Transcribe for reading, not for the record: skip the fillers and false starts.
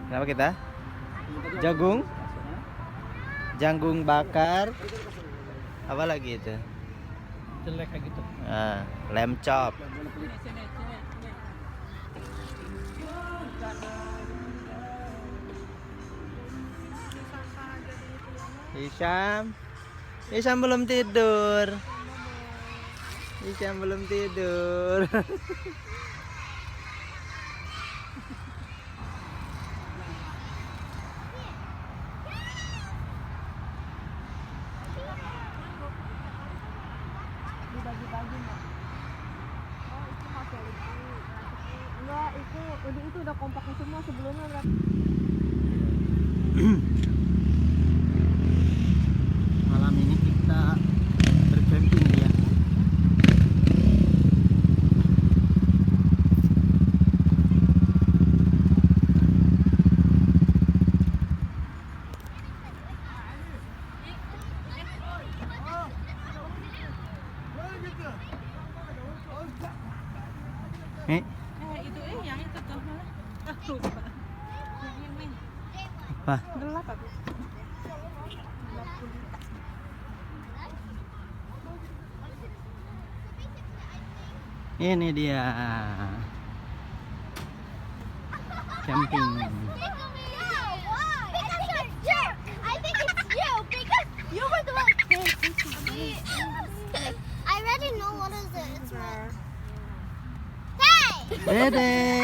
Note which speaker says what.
Speaker 1: Kenapa kita? Jagung bakar. Apa lagi itu?
Speaker 2: Jelek kayak gitu.
Speaker 1: Lamb chop. Isam belum tidur. Isam belum tidur.
Speaker 3: Dibagi-bagi Mbak. Oh itu hasil itu. Enggak itu udah kompaknya semua sebelumnya berarti.
Speaker 1: Malam ini kita bercamping ya.
Speaker 3: Yang itu tuh. Lupa. Yang ini.
Speaker 1: Apa?
Speaker 3: Gelap aku. Gelap gulita.
Speaker 1: Ini dia camping.
Speaker 4: I already know what is it. It's my... Hey!
Speaker 1: Dede.